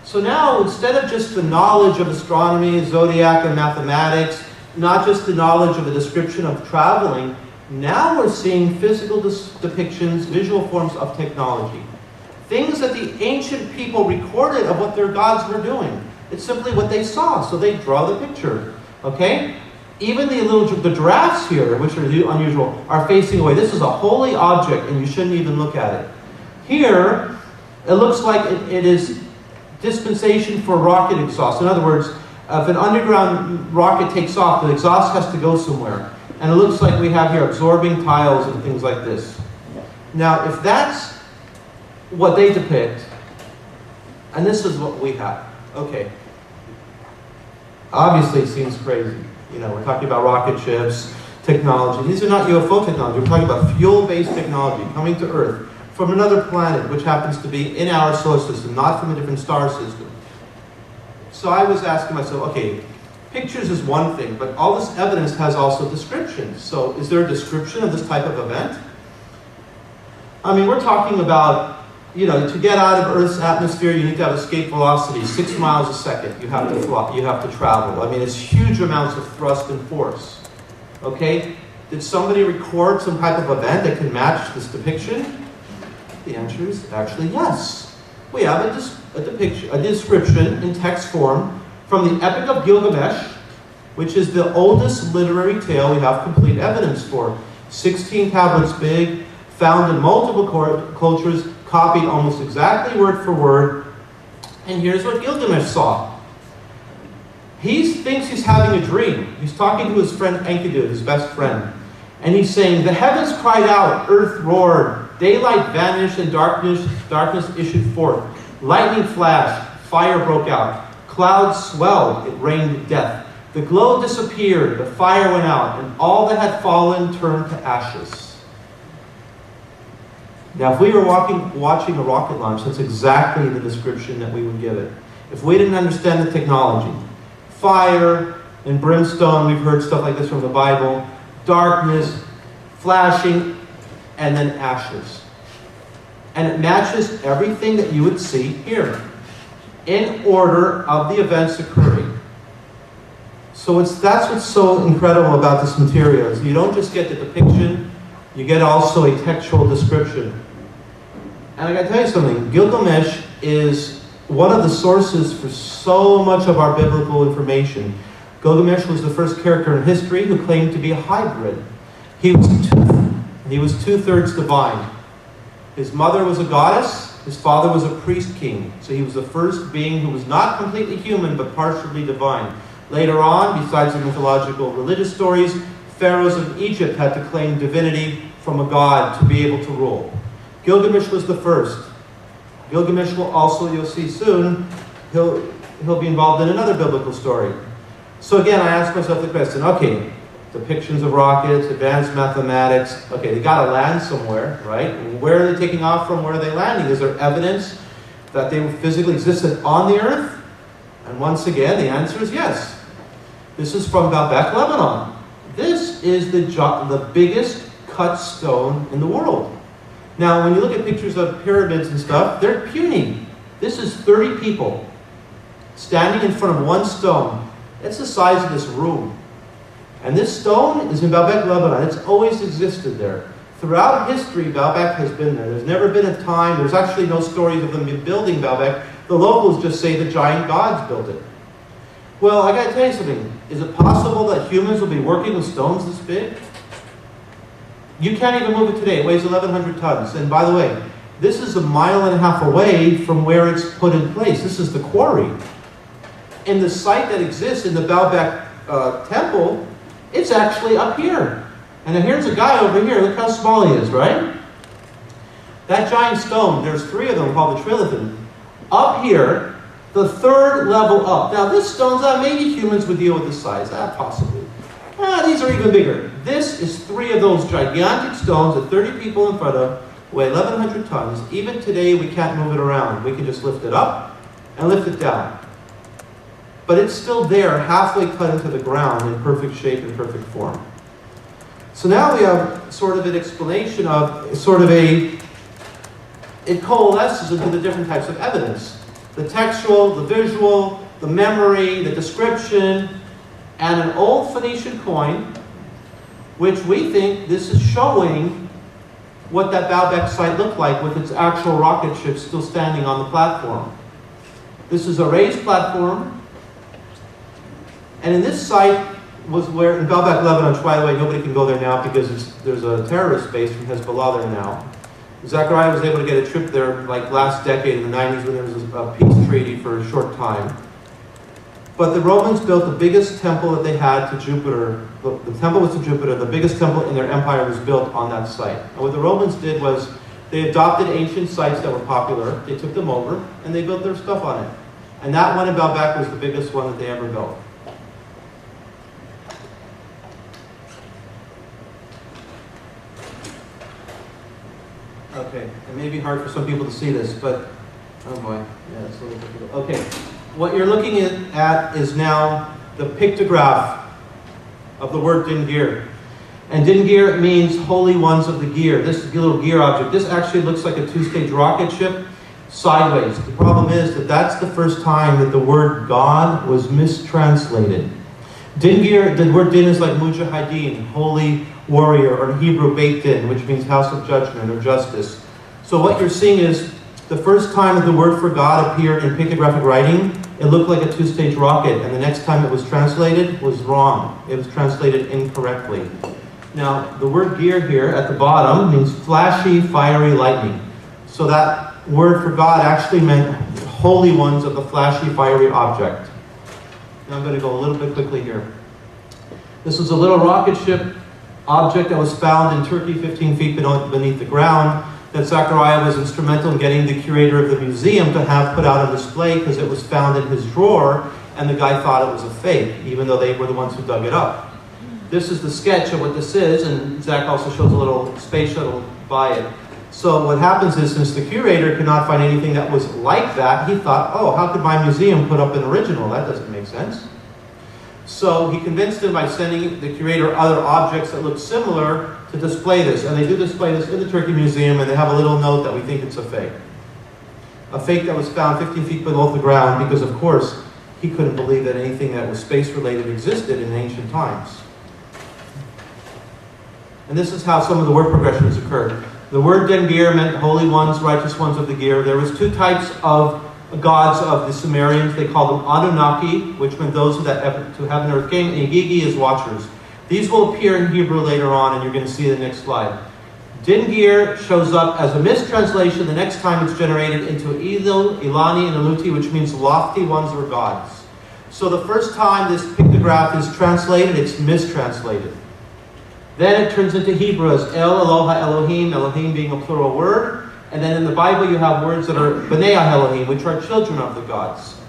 S2: So now, instead of just the knowledge of astronomy, zodiac, and mathematics, not just the knowledge of a description of traveling, now we're seeing physical depictions, visual forms of technology. Things that the ancient people recorded of what their gods were doing. It's simply what they saw, so they draw the picture. Okay? Even the giraffes here, which are unusual, are facing away. This is a holy object, and you shouldn't even look at it. Here, it looks like it is dispensation for rocket exhaust. In other words, if an underground rocket takes off, the exhaust has to go somewhere. And it looks like we have here absorbing tiles and things like this. Now, if that's what they depict, and this is what we have, okay. Obviously, it seems crazy. You know, we're talking about rocket ships, technology. These are not UFO technology. We're talking about fuel-based technology coming to Earth from another planet, which happens to be in our solar system, not from a different star system. So I was asking myself, okay, pictures is one thing, but all this evidence has also descriptions. So is there a description of this type of event? I mean, we're talking about, you know, to get out of Earth's atmosphere, you need to have escape velocity, 6 miles a second. You have to fly, you have to travel. I mean, it's huge amounts of thrust and force. Okay? Did somebody record some type of event that can match this depiction? The answer is actually yes. We have a depiction, a description in text form from the Epic of Gilgamesh, which is the oldest literary tale we have complete evidence for. 16 tablets big, found in multiple cultures, copied almost exactly word for word. And here's what Gilgamesh saw. He thinks he's having a dream. He's talking to his friend Enkidu, his best friend. And he's saying, the heavens cried out, earth roared, daylight vanished, and darkness issued forth. Lightning flashed, fire broke out. Clouds swelled, it rained death. The glow disappeared, the fire went out, and all that had fallen turned to ashes. Now, if we were watching a rocket launch, that's exactly the description that we would give it. If we didn't understand the technology, fire and brimstone, we've heard stuff like this from the Bible, darkness, flashing, and then ashes. And it matches everything that you would see here, in order of the events occurring. So that's what's so incredible about this material, is you don't just get the depiction, you get also a textual description. And I gotta tell you something, Gilgamesh is one of the sources for so much of our biblical information. Gilgamesh was the first character in history who claimed to be a hybrid. He was two-thirds divine. His mother was a goddess, his father was a priest king. So he was the first being who was not completely human, but partially divine. Later on, besides the mythological religious stories, pharaohs of Egypt had to claim divinity from a god to be able to rule. Gilgamesh was the first. Gilgamesh will also, you'll see soon, he'll be involved in another biblical story. So again, I ask myself the question, okay, depictions of rockets, advanced mathematics, okay, they gotta land somewhere, right? And where are they taking off from? Where are they landing? Is there evidence that they physically existed on the earth? And once again, the answer is yes. This is from Baalbek, Lebanon. This is the biggest cut stone in the world. Now, when you look at pictures of pyramids and stuff, they're puny. This is 30 people standing in front of one stone. It's the size of this room. And this stone is in Baalbek, Lebanon. It's always existed there. Throughout history, Baalbek has been there. There's never been a time, there's actually no stories of them building Baalbek. The locals just say the giant gods built it. Well, I gotta tell you something. Is it possible that humans will be working with stones this big? You can't even move it today. It weighs 1,100 tons. And by the way, this is 1.5 miles away from where it's put in place. This is the quarry. And the site that exists in the Baalbek temple, it's actually up here. And then here's a guy over here. Look how small he is, right? That giant stone, there's 3 of them called the trilithon. Up here, The third level up. Now this stone's, maybe humans would deal with this size, possibly. These are even bigger. This is 3 of those gigantic stones that 30 people in front of, weigh 1,100 tons. Even today we can't move it around. We can just lift it up and lift it down. But it's still there, halfway cut into the ground in perfect shape and perfect form. So now we have sort of an explanation of, it coalesces into the different types of evidence. The textual, the visual, the memory, the description, and an old Phoenician coin, which we think this is showing what that Baalbek site looked like with its actual rocket ship still standing on the platform. This is a raised platform, and in this site was where, in Baalbek, Lebanon, by the way, nobody can go there now because there's a terrorist base from Hezbollah there now. Zechariah was able to get a trip there like last decade in the 90s when there was a peace treaty for a short time. But the Romans built the biggest temple that they had to Jupiter. The temple was to Jupiter. The biggest temple in their empire was built on that site. And what the Romans did was they adopted ancient sites that were popular. They took them over and they built their stuff on it. And that one in Baalbek was the biggest one that they ever built. Okay, it may be hard for some people to see this, but, oh boy, yeah, it's a little difficult. Okay, what you're looking at is now the pictograph of the word Dingir. And Dingir means holy ones of the gear. This little gear object, this actually looks like a 2-stage rocket ship sideways. The problem is that that's the first time that the word God was mistranslated. Dingir, the word din is like mujahideen, holy warrior, or in Hebrew, Beit Din, which means house of judgment or justice. So what you're seeing is the first time that the word for God appeared in pictographic writing, it looked like a 2-stage rocket, and the next time it was translated was wrong. It was translated incorrectly. Now, the word gear here at the bottom means flashy, fiery lightning. So that word for God actually meant holy ones of the flashy, fiery object. Now I'm going to go a little bit quickly here. This was a little rocket ship object that was found in Turkey 15 feet beneath the ground that Zechariah was instrumental in getting the curator of the museum to have put out on display because it was found in his drawer and the guy thought it was a fake, even though they were the ones who dug it up. This is the sketch of what this is, and Zach also shows a little space shuttle by it. So what happens is, since the curator could not find anything that was like that, he thought, oh, how could my museum put up an original? That doesn't make sense. So he convinced him by sending the curator other objects that look similar to display this. And they do display this in the Turkey Museum, and they have a little note that we think it's a fake. A fake that was found 15 feet below the ground because, of course, he couldn't believe that anything that was space-related existed in ancient times. And this is how some of the word progressions occurred. The word Dengir meant holy ones, righteous ones of the gear. There was 2 types of gods of the Sumerians. They called them Anunnaki, which meant those who to heaven and earth came, and Igigi is watchers. These will appear in Hebrew later on, and you're going to see the next slide. Dingir shows up as a mistranslation the next time it's generated into Elul, Ilani, and Aluti, which means lofty ones or gods. So the first time this pictograph is translated, it's mistranslated. Then it turns into Hebrew as El, Eloha, Elohim, Elohim being a plural word. And then in the Bible you have words that are B'nai Elohim, which are children of the gods.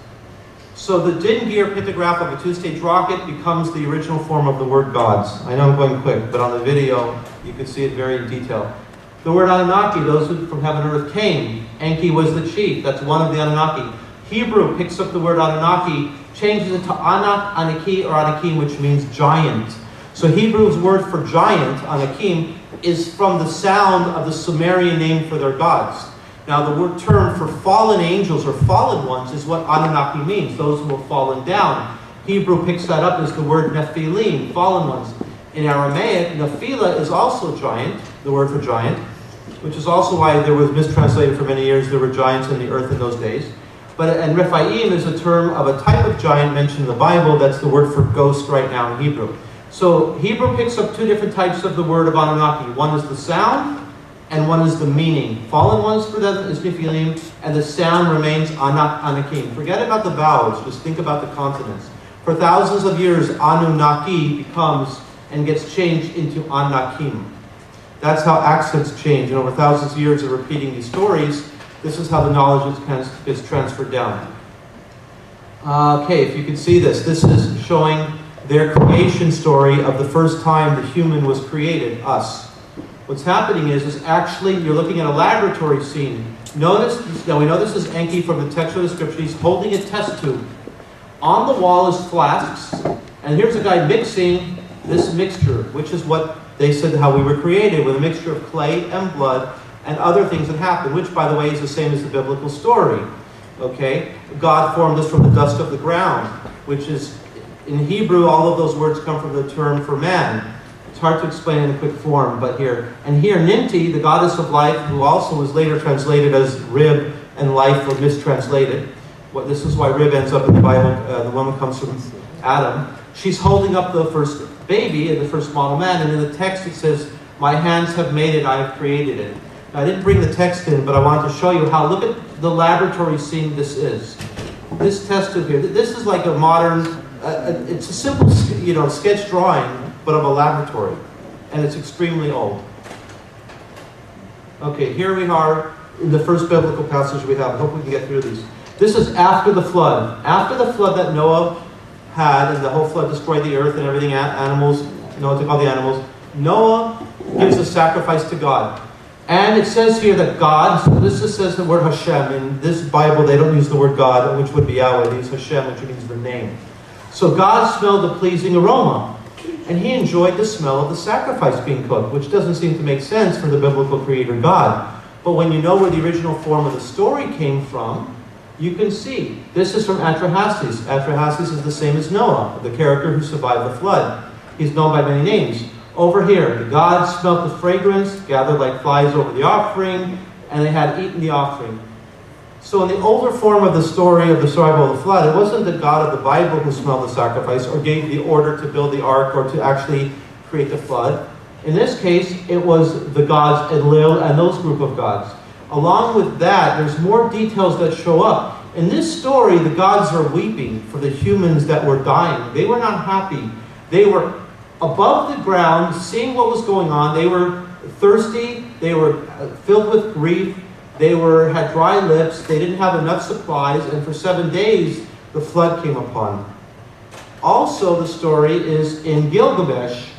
S2: So the Dingir pictograph of a 2-stage rocket becomes the original form of the word gods. I know I'm going quick, but on the video you can see it very in detail. The word Anunnaki, those who from heaven and earth came. Enki was the chief, that's one of the Anunnaki. Hebrew picks up the word Anunnaki, changes it to Anak, Anaki, or Anakim, which means giant. So Hebrew's word for giant, Anakim, is from the sound of the Sumerian name for their gods. Now the word term for fallen angels or fallen ones is what Anunnaki means, those who have fallen down. Hebrew picks that up as the word Nephilim, fallen ones. In Aramaic, Nephila is also giant, the word for giant, which is also why there was mistranslated for many years, there were giants in the earth in those days. And Rephaim is a term of a type of giant mentioned in the Bible, that's the word for ghost right now in Hebrew. So Hebrew picks up 2 different types of the word of Anunnaki. One is the sound, and one is the meaning. Fallen ones for them is Nephilim, and the sound remains Anak, Anakim. Forget about the vowels, just think about the consonants. For thousands of years, Anunnaki becomes and gets changed into Anakim. That's how accents change. And over thousands of years of repeating these stories, this is how the knowledge is transferred down. Okay, if you can see this, this is showing their creation story of the first time the human was created, us. What's happening is actually you're looking at a laboratory scene. Notice, now we know this is Enki from the textual description. He's holding a test tube. On the wall is flasks, and here's a guy mixing this mixture, which is what they said how we were created, with a mixture of clay and blood and other things that happen, which, by the way, is the same as the biblical story. Okay? God formed us from the dust of the ground, which is, in Hebrew, all of those words come from the term for man. It's hard to explain in a quick form, but here. And here, Ninti, the goddess of life, who also was later translated as Rib and life, were mistranslated. This is why Rib ends up in the Bible. The woman comes from Adam. She's holding up the first baby and the first model man, and in the text it says, "My hands have made it, I have created it." Now, I didn't bring the text in, but I wanted to show you how, look at the laboratory scene this is. This test tube here, this is like a modern, it's a simple sketch drawing, but of a laboratory, and it's extremely old. Okay, here we are in the first biblical passage we have. I hope we can get through these. This is after the flood. After the flood that Noah had, and the whole flood destroyed the earth and everything, animals, Noah took all the animals. Noah gives a sacrifice to God. And it says here that God, so this just says the word Hashem. In this Bible, they don't use the word God, which would be Yahweh. They use Hashem, which means the name. So God smelled a pleasing aroma. And he enjoyed the smell of the sacrifice being cooked, which doesn't seem to make sense for the biblical creator God. But when you know where the original form of the story came from, you can see. This is from Atrahasis. Atrahasis is the same as Noah, the character who survived the flood. He's known by many names. Over here, the gods smelt the fragrance, gathered like flies over the offering, and they had eaten the offering. So in the older form of the story of the survival of the flood, it wasn't the God of the Bible who smelled the sacrifice or gave the order to build the ark or to actually create the flood. In this case, it was the gods Enlil and those group of gods. Along with that, there's more details that show up. In this story, the gods are weeping for the humans that were dying. They were not happy. They were above the ground, seeing what was going on. They were thirsty. They were filled with grief. They had dry lips. They didn't have enough supplies. And for 7 days, the flood came upon. Also, the story is in Gilgamesh.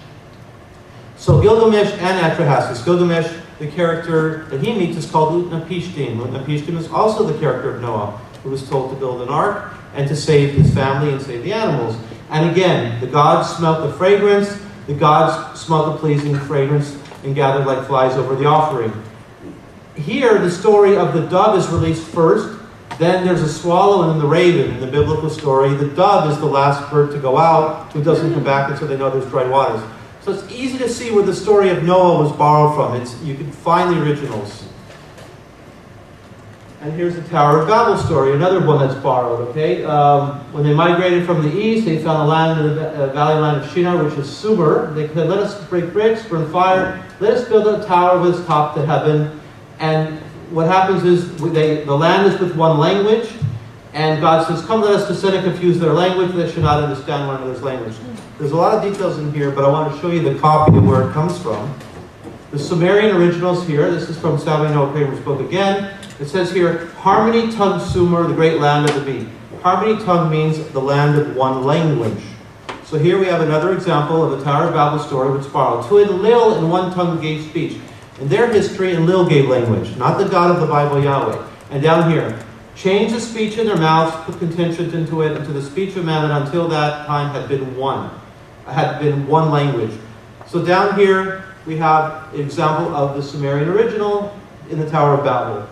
S2: So Gilgamesh and Atrahasis. Gilgamesh, the character that he meets, is called Utnapishtim. Utnapishtim is also the character of Noah, who was told to build an ark and to save his family and save the animals. And again, the gods smelt the fragrance. The gods smelt the pleasing fragrance and gathered like flies over the offering. Here, the story of the dove is released first. Then there's a swallow and then the raven in the biblical story. The dove is the last bird to go out, who doesn't come back until they know there's dry waters. So it's easy to see where the story of Noah was borrowed from. You can find the originals. And here's the Tower of Babel story, another one that's borrowed. Okay, when they migrated from the east, they found the land in the valley land of Shinar, which is Sumer. They said, "Let us break bricks, burn fire. Let us build a tower with its top to heaven." And what happens is the land is with one language, and God says, "Come, let us descend and confuse their language. They should not understand one another's language." There's a lot of details in here, but I want to show you the copy of where it comes from. The Sumerian originals here. This is from Samuel Noah Kramer's book again. It says here, Harmony Tongue Sumer, the great land of the bee. Harmony Tongue means the land of one language. So here we have another example of the Tower of Babel story, which is borrowed. To Enlil in one tongue gave speech. In their history, Enlil gave language, not the God of the Bible, Yahweh. And down here, change the speech in their mouths, put contention into it, into the speech of man, and until that time had been one language. So down here, we have an example of the Sumerian original in the Tower of Babel.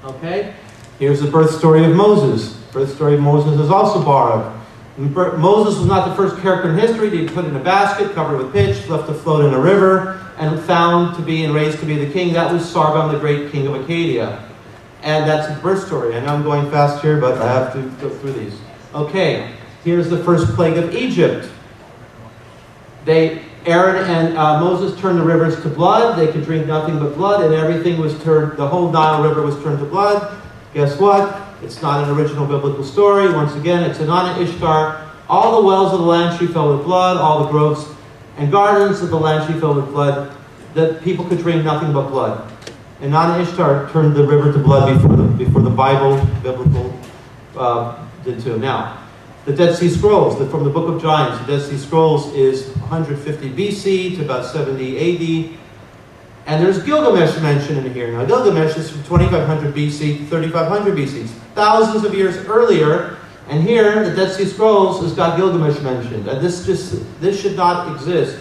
S2: Okay, here's the birth story of Moses. The birth story of Moses is also borrowed. Moses was not the first character in history to be put in a basket, covered with pitch, left to float in a river, and found to be and raised to be the king. That was Sargon, the great king of Acadia. And that's the birth story. I know I'm going fast here, but I have to go through these. Okay, here's the first plague of Egypt. Aaron and Moses turned the rivers to blood. They could drink nothing but blood, and everything was turned, the whole Nile River was turned to blood. Guess what? It's not an original biblical story. Once again, it's Inanna Ishtar. All the wells of the land she filled with blood, all the groves and gardens of the land she filled with blood. The people could drink nothing but blood. Inanna Ishtar turned the river to blood before the Bible, biblical did too. Now, the Dead Sea Scrolls, from the Book of Giants, the Dead Sea Scrolls is 150 BC to about 70 AD. And there's Gilgamesh mentioned in here. Now, Gilgamesh is from 2500 BC to 3500 BC, thousands of years earlier. And here, the Dead Sea Scrolls has got Gilgamesh mentioned. And this should not exist.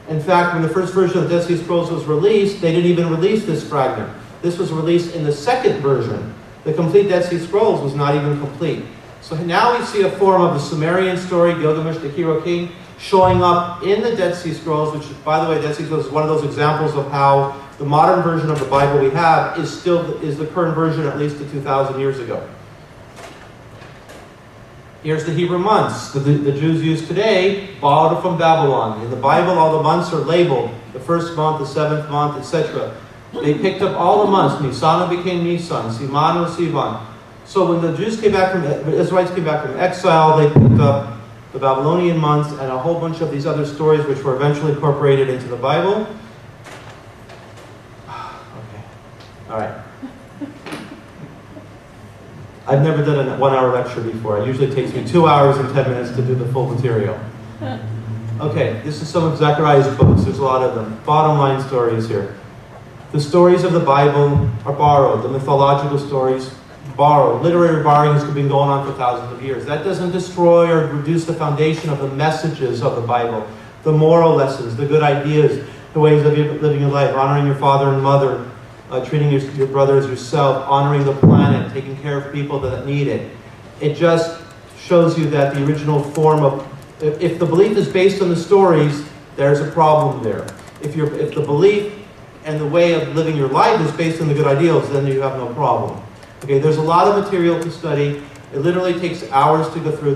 S2: In fact, when the first version of the Dead Sea Scrolls was released, they didn't even release this fragment. This was released in the second version. The complete Dead Sea Scrolls was not even complete. So now we see a form of the Sumerian story, Gilgamesh, the hero king, showing up in the Dead Sea Scrolls, which, by the way, Dead Sea Scrolls is one of those examples of how the modern version of the Bible we have is the current version at least to 2,000 years ago. Here's the Hebrew months that the Jews use today, borrowed from Babylon. In the Bible, all the months are labeled, the first month, the seventh month, etc. They picked up all the months. Nisan became Nisan, Sivan was Sivan. So when the Jews came back the Israelites came back from exile, they picked up the Babylonian months and a whole bunch of these other stories which were eventually incorporated into the Bible. Okay. All right. I've never done a 1-hour lecture before. It usually takes me 2 hours and 10 minutes to do the full material. Okay, this is some of Zechariah's books. There's a lot of them. Bottom line stories here. The stories of the Bible are borrowed. The mythological stories, borrowed. Literary borrowing has been going on for thousands of years. That doesn't destroy or reduce the foundation of the messages of the Bible, the moral lessons, the good ideas, the ways of living your life, honoring your father and mother, treating your brother as yourself, honoring the planet, taking care of people that need it. It just shows you that the original form of, if the belief is based on the stories, there's a problem there. If the belief and the way of living your life is based on the good ideals, then you have no problem. Okay, there's a lot of material to study. It literally takes hours to go through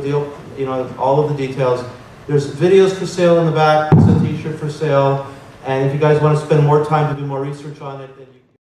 S2: all of the details. There's videos for sale in the back. There's a t-shirt for sale. And if you guys want to spend more time to do more research on it, then you